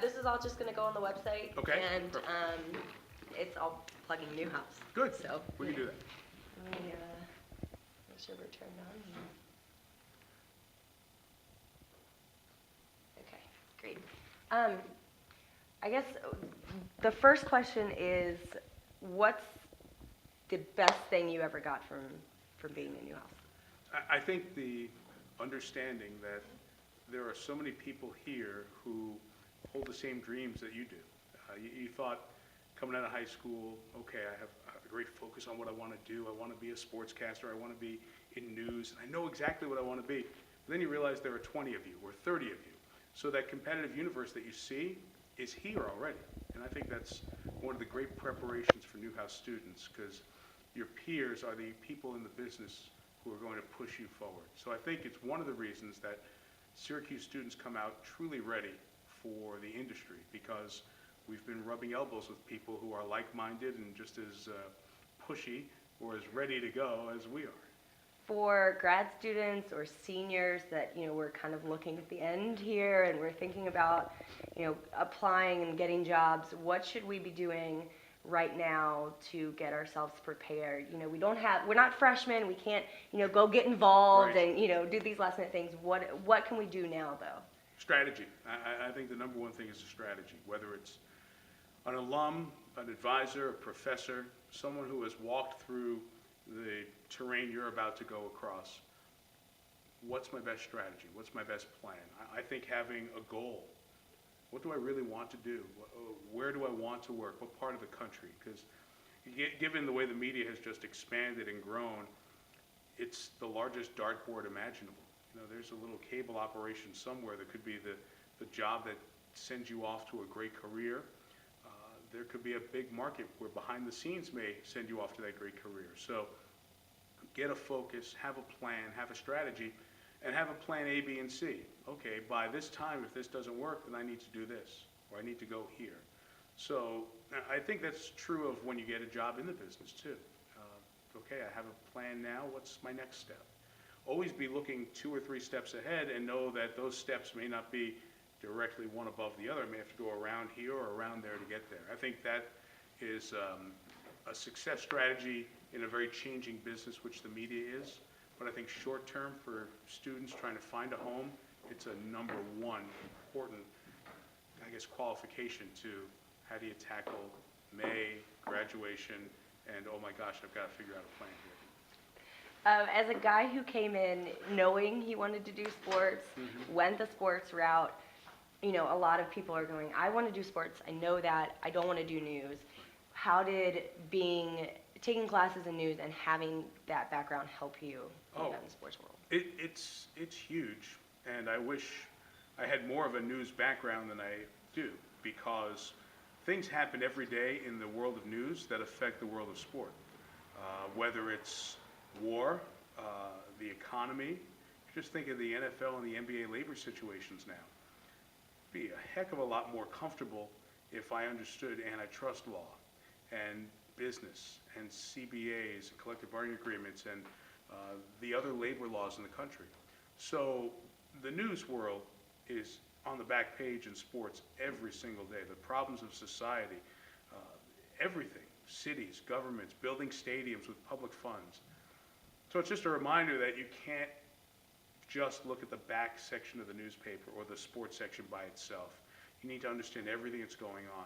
this is all just going to go on the website. Okay, And perfect. it's all plugging Newhouse. Good. So We can do that. let me make sure we're turned on. Okay, great. I guess the first question is, what's the best thing you ever got from being in Newhouse? I think the understanding that there are so many people here who hold the same dreams that you do. You thought coming out of high school, okay, I have a great focus on what I want to do. I want to be a sportscaster. I want to be in news. And I know exactly what I want to be. But then you realize there are 20 of you or 30 of you. So that competitive universe that you see is here already. And I think that's one of the great preparations for Newhouse students, because your peers are the people in the business who are going to push you forward. So I think it's one of the reasons that Syracuse students come out truly ready for the industry, because we've been rubbing elbows with people who are like-minded and just as pushy or as ready to go as we are. For grad students or seniors that, we're kind of looking at the end here and we're thinking about, applying and getting jobs, what should we be doing right now to get ourselves prepared? We're not freshmen, we can't, go get involved Right. and, do these last minute things. What can we do now though? Strategy. I think the number one thing is a strategy, whether it's an alum, an advisor, a professor, someone who has walked through the terrain you're about to go across. What's my best strategy? What's my best plan? I think having a goal. What do I really want to do? Where do I want to work? What part of the country? Because given the way the media has just expanded and grown, it's the largest dartboard imaginable. There's a little cable operation somewhere that could be the job that sends you off to a great career. There could be a big market where behind the scenes may send you off to that great career. So get a focus, have a plan, have a strategy, and have a plan A, B, and C. Okay, by this time, if this doesn't work, then I need to do this, or I need to go here. So I think that's true of when you get a job in the business too. Okay, I have a plan now, what's my next step? Always be looking 2 or 3 steps ahead and know that those steps may not be directly one above the other. I may have to go around here or around there to get there. I think that is a success strategy in a very changing business, which the media is. But I think short term for students trying to find a home, it's a number one important, qualification to how do you tackle May, graduation, and oh my gosh, I've got to figure out a plan here. As a guy who came in knowing he wanted to do sports, went the sports route, a lot of people are going, I want to do sports, I know that, I don't want to do news. How did taking classes in news and having that background help you in the sports world? It's huge, and I wish I had more of a news background than I do, because things happen every day in the world of news that affect the world of sport. Whether it's war, the economy, just think of the NFL and the NBA labor situations now. Be a heck of a lot more comfortable if I understood antitrust law and business and CBAs and collective bargaining agreements and the other labor laws in the country. So the news world is on the back page in sports every single day. The problems of society, everything, cities, governments, building stadiums with public funds. So it's just a reminder that you can't just look at the back section of the newspaper or the sports section by itself. You need to understand everything that's going on.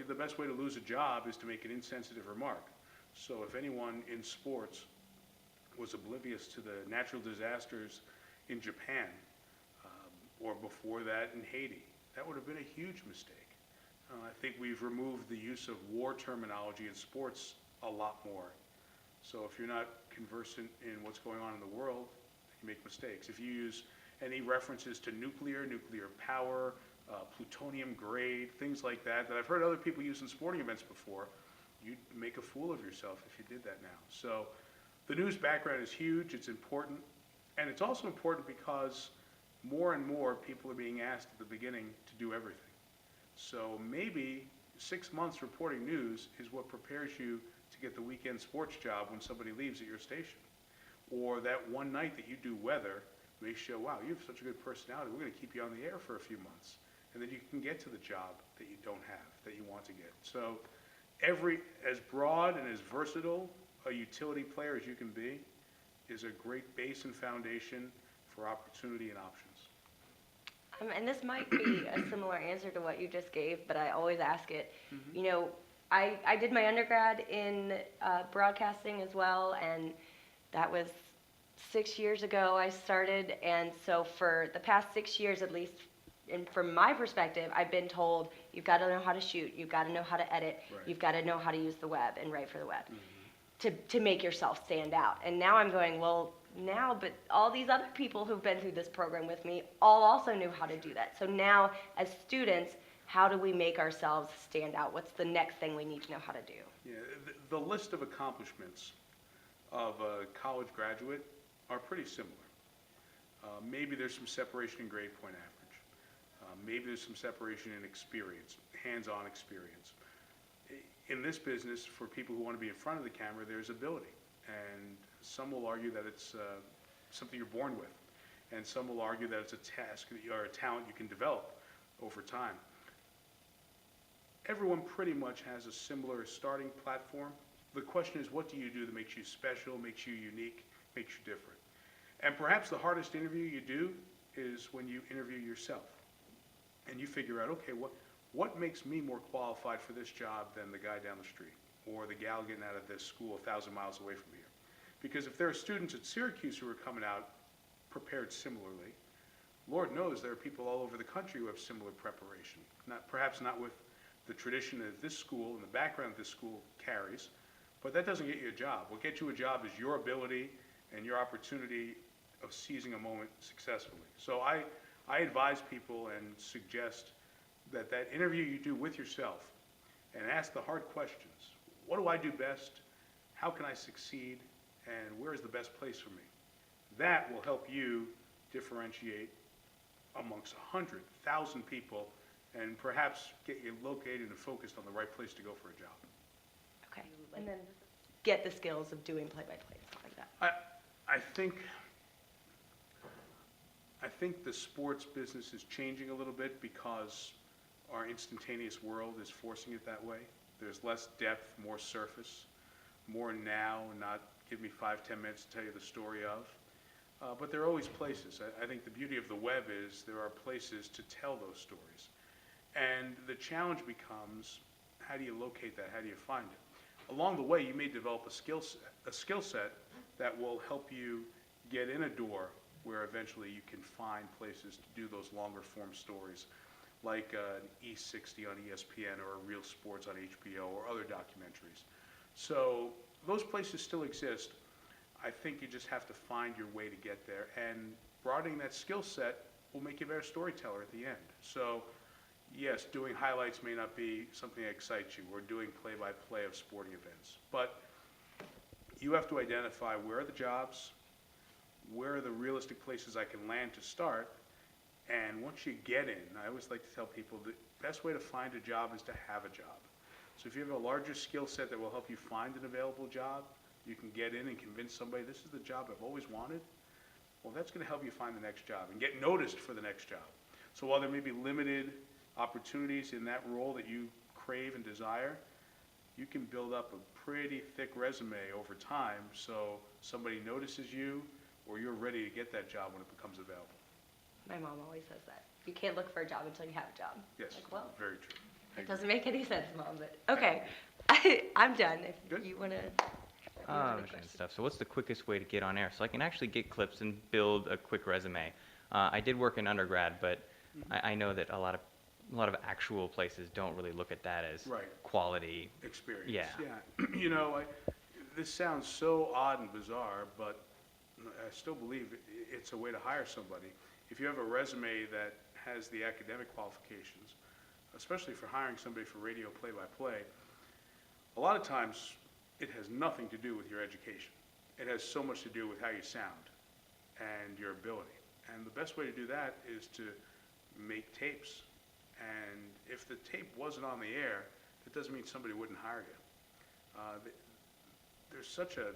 The best way to lose a job is to make an insensitive remark. So if anyone in sports was oblivious to the natural disasters in Japan, or before that in Haiti, that would have been a huge mistake. I think we've removed the use of war terminology in sports a lot more. So if you're not conversant in what's going on in the world, you make mistakes. If you use any references to nuclear power, plutonium grade, things like that I've heard other people use in sporting events before, you'd make a fool of yourself if you did that now. So the news background is huge, it's important, and it's also important because more and more people are being asked at the beginning to do everything. So maybe 6 months reporting news is what prepares you to get the weekend sports job when somebody leaves at your station. Or that one night that you do weather may show, wow, you have such a good personality, we're going to keep you on the air for a few months. and then you can get to the job that you don't have, that you want to get. So as broad and as versatile a utility player as you can be is a great base and foundation for opportunity and options. And this might be a similar answer to what you just gave, but I always ask it. You know, I did my undergrad in broadcasting as well, and that was 6 years ago I started. And so for the past 6 years at least, and from my perspective, I've been told, you've got to know how to shoot, you've got to know how to edit, Right. you've got to know how to use the web and write for the web to make yourself stand out. And now I'm going, well, but all these other people who've been through this program with me all also knew how to do that. So now, as students, how do we make ourselves stand out? What's the next thing we need to know how to do? Yeah, the list of accomplishments of a college graduate are pretty similar. Maybe there's some separation in grade point average. Maybe there's some separation in experience, hands-on experience. In this business, for people who want to be in front of the camera, there's ability. And some will argue that it's something you're born with. And some will argue that it's a task or a talent you can develop over time. Everyone pretty much has a similar starting platform. The question is, what do you do that makes you special, makes you unique, makes you different? And perhaps the hardest interview you do is when you interview yourself. And you figure out, okay, what makes me more qualified for this job than the guy down the street or the gal getting out of this school 1,000 miles away from here? Because if there are students at Syracuse who are coming out prepared similarly, Lord knows there are people all over the country who have similar preparation. Perhaps not with the tradition that this school and the background that this school carries, but that doesn't get you a job. What gets you a job is your ability and your opportunity of seizing a moment successfully. So I advise people and suggest that interview you do with yourself and ask the hard questions. What do I do best? How can I succeed? And where is the best place for me? That will help you differentiate amongst 100,000 people and perhaps get you located and focused on the right place to go for a job. Okay. And then get the skills of doing play-by-play, stuff like that. I think the sports business is changing a little bit because our instantaneous world is forcing it that way. There's less depth, more surface, more now, not give me 5-10 minutes to tell you the story of. But there are always places. I think the beauty of the web is there are places to tell those stories. And the challenge becomes, how do you locate that? How do you find it? Along the way, you may develop a skill set that will help you get in a door where eventually you can find places to do those longer form stories, like an E60 on ESPN or Real Sports on HBO or other documentaries. So those places still exist. I think you just have to find your way to get there, and broadening that skill set will make you a better storyteller at the end. So yes, doing highlights may not be something that excites you, or doing play-by-play of sporting events, but you have to identify where are the jobs, where are the realistic places I can land to start, and once you get in, I always like to tell people the best way to find a job is to have a job. So if you have a larger skill set that will help you find an available job, you can get in and convince somebody this is the job I've always wanted, well, that's going to help you find the next job and get noticed for the next job. So while there may be limited opportunities in that role that you crave and desire, you can build up a pretty thick resume over time so somebody notices you or you're ready to get that job when it becomes available. My mom always says that. You can't look for a job until you have a job. Yes, Like, well, very true. it doesn't make any sense, Mom, but okay. I'm done. If Good. you want to. And stuff. So what's the quickest way to get on air? So I can actually get clips and build a quick resume. I did work in undergrad, but I know that a lot of actual places don't really look at that as Right. quality. Experience. Yeah. You know, this sounds so odd and bizarre, but I still believe it's a way to hire somebody. If you have a resume that has the academic qualifications, especially for hiring somebody for radio play-by-play, a lot of times it has nothing to do with your education. It has so much to do with how you sound and your ability. And the best way to do that is to make tapes. And if the tape wasn't on the air, that doesn't mean somebody wouldn't hire you. There's such an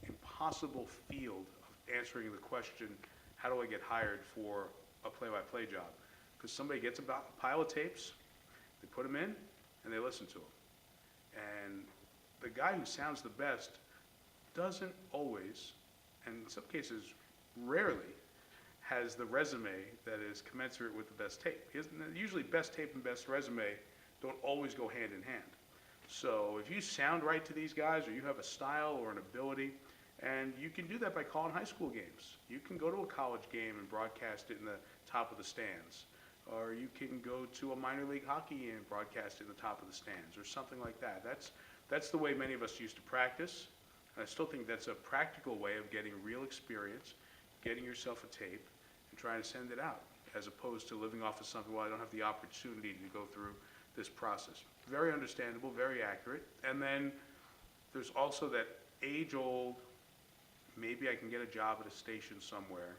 impossible field of answering the question, how do I get hired for a play-by-play job? because somebody gets a pile of tapes, they put them in, and they listen to them. And the guy who sounds the best doesn't always, and in some cases rarely, has the resume that is commensurate with the best tape. Usually best tape and best resume don't always go hand in hand. So if you sound right to these guys, or you have a style or an ability, and you can do that by calling high school games. You can go to a college game and broadcast it in the top of the stands. Or you can go to a minor league hockey game and broadcast it in the top of the stands, or something like that. That's the way many of us used to practice. And I still think that's a practical way of getting real experience, getting yourself a tape, and trying to send it out, as opposed to living off of something, well, I don't have the opportunity to go through this process. Very understandable, very accurate. And then there's also that age-old, maybe I can get a job at a station somewhere,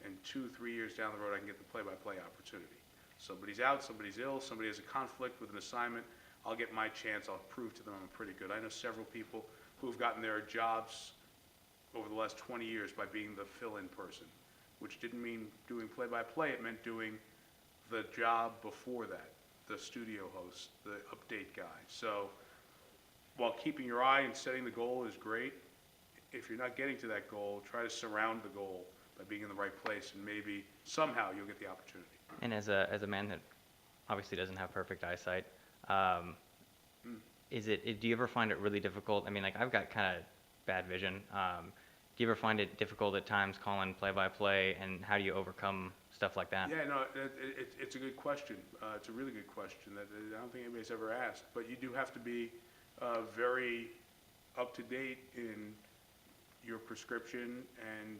and 2-3 years down the road I can get the play-by-play opportunity. Somebody's out, somebody's ill, somebody has a conflict with an assignment, I'll get my chance, I'll prove to them I'm pretty good. I know several people who have gotten their jobs over the last 20 years by being the fill-in person, which didn't mean doing play-by-play, it meant doing the job before that, the studio host, the update guy. So while keeping your eye and setting the goal is great, if you're not getting to that goal, try to surround the goal by being in the right place, and maybe somehow you'll get the opportunity. And as a man that obviously doesn't have perfect eyesight, do you ever find it really difficult? I mean, like, I've got kind of bad vision. Do you ever find it difficult at times calling play-by-play, and how do you overcome stuff like that? Yeah, no, it's a good question. It's a really good question that I don't think anybody's ever asked. But you do have to be very up-to-date in your prescription and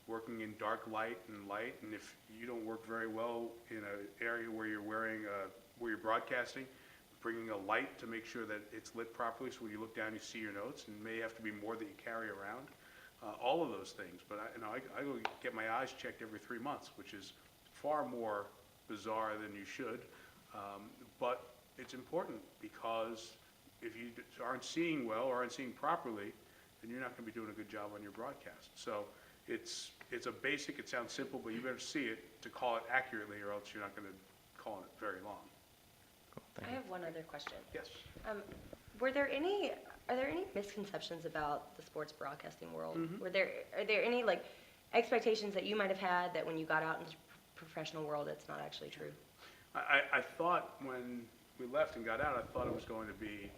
working in dark light and light. And if you don't work very well in an area where you're where you're broadcasting, bringing a light to make sure that it's lit properly, so when you look down you see your notes, and may have to be more that you carry around. All of those things. But I go get my eyes checked every 3 months, which is far more bizarre than you should. But it's important, because if you aren't seeing well or aren't seeing properly, then you're not going to be doing a good job on your broadcast. So it's a basic, it sounds simple, but you better see it to call it accurately, or else you're not going to call it very long. Cool, thank I you. have one other question. Yes. Are there any misconceptions about the sports broadcasting world? Mhm. Are there any like expectations that you might have had that when you got out into the professional world, it's not actually true? I thought when we left and got out, I thought it was going to be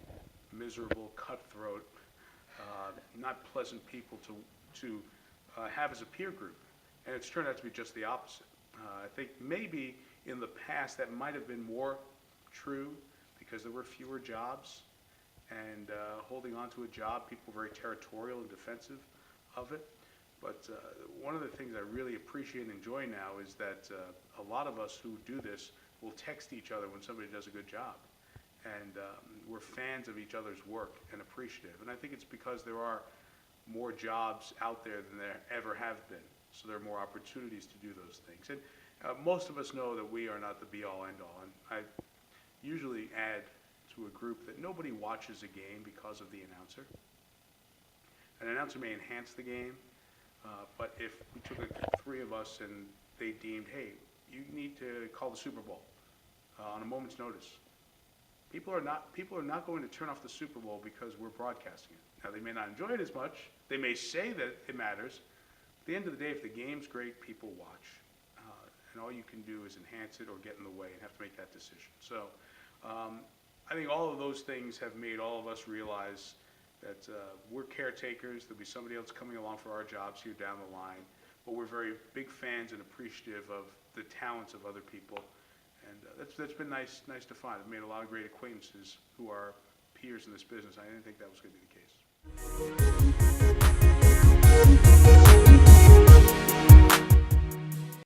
miserable, cutthroat, not pleasant people to have as a peer group. And it's turned out to be just the opposite. I think maybe in the past that might have been more true, because there were fewer jobs, and holding on to a job, people were very territorial and defensive of it. But one of the things I really appreciate and enjoy now is that a lot of us who do this will text each other when somebody does a good job. And we're fans of each other's work and appreciative. And I think it's because there are more jobs out there than there ever have been. So there are more opportunities to do those things. And most of us know that we are not the be-all, end-all. And I usually add to a group that nobody watches a game because of the announcer. An announcer may enhance the game, but if we took three of us and they deemed, hey, you need to call the Super Bowl on a moment's notice, people are not going to turn off the Super Bowl because we're broadcasting it. Now, they may not enjoy it as much. They may say that it matters. At the end of the day, if the game's great, people watch. And all you can do is enhance it or get in the way and have to make that decision. So I think all of those things have made all of us realize that we're caretakers. There'll be somebody else coming along for our jobs here down the line. But we're very big fans and appreciative of the talents of other people. And that's been nice to find. I've made a lot of great acquaintances who are peers in this business. I didn't think that was going to be the case.